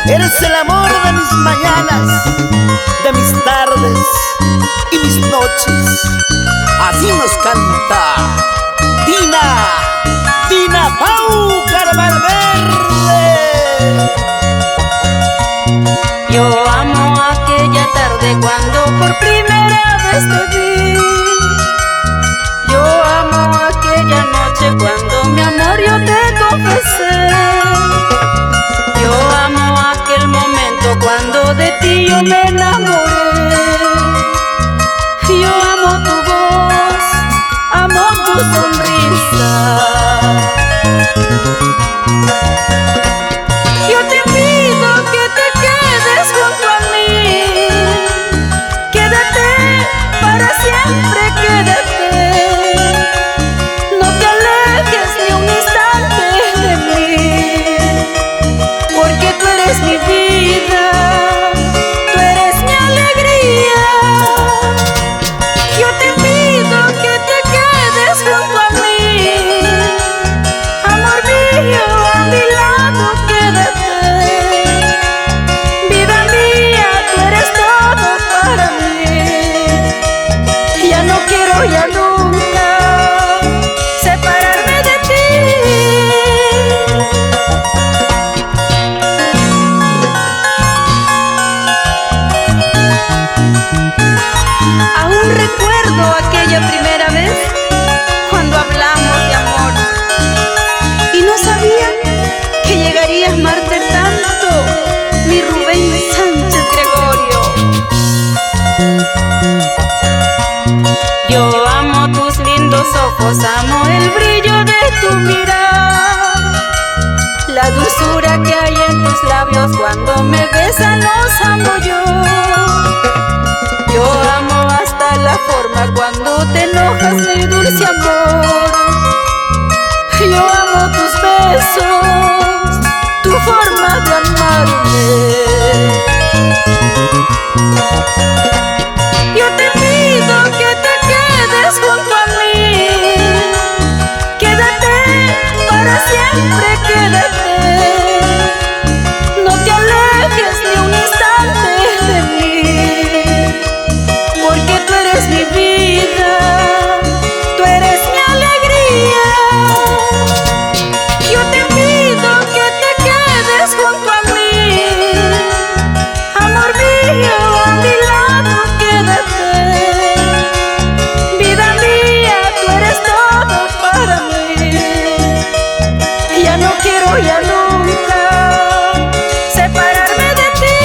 Eres el amor de mis mañanas, de mis tardes y mis noches. Así nos canta Dina Pau Carvalverde. Yo amo aquella tarde cuando por primera vez te vi. Yo amo aquella noche cuando mi amor yo te confesé. Yo amo aquel momento cuando de ti yo me enamoré. Yo amo tu voz, amo tu sonrisa. Yo te pido que te quedes junto a mí. Quédate para siempre, quédate. No te alejes ni un instante de mí, porque tú eres mi vida, tú eres mi alegría. Yo te pido que te quedes junto a mí, amor mío, a mi lado quédate. Vida mía, tú eres todo para mí. Ya no quiero ya nunca separarme de ti. Aún recuerdo aquella primera vez cuando hablamos de amor y no sabía que llegaría a amarte tanto, mi Rubén Sánchez Gregorio. Yo amo tus lindos ojos, amo el brillo de tu mirar, la dulzura que hay en tus labios cuando me besan, los amo yo. Yo amo hasta la forma cuando te enojas, mi dulce amor. Yo amo tus besos, tu forma de amarme. Yo te pido que te quedes junto a mí. Quédate para siempre, quédate. No te alejes ni un instante de mí, porque tú eres mi vida, tú eres mi alegría. Yo te pido que te quedes junto a mí, amor mío, a mi lado quédate. Vida mía, tú eres todo para mí. Ya no quiero ya nunca separarme de ti.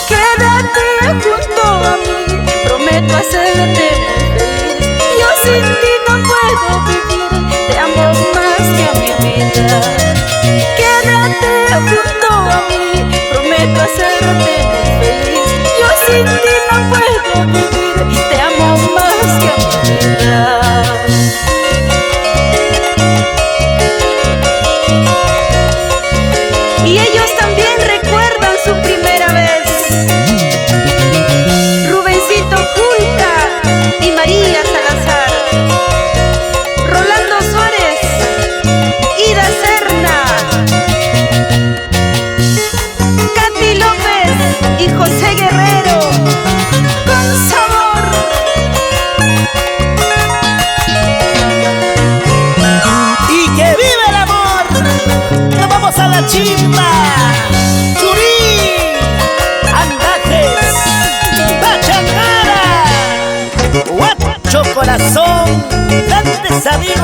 Quédate junto a mí, prometo hacerte feliz. Yo sin ti no puedo vivir, te amo más que a mi vida. Quédate junto a mí, prometo hacerte feliz. Yo sin ti no puedo vivir, te amo más que a mi vida. Y ellos también recuerdan su primera vez. Rubencito Julca y María Salazar, Rolando Suárez, Ida Serna, Katy López y José Guerrero, con sabor. Y que vive el amor. Nos vamos a la chimba. Churí, Andajes, Pachangara, Guacho Corazón, Dante Sabina.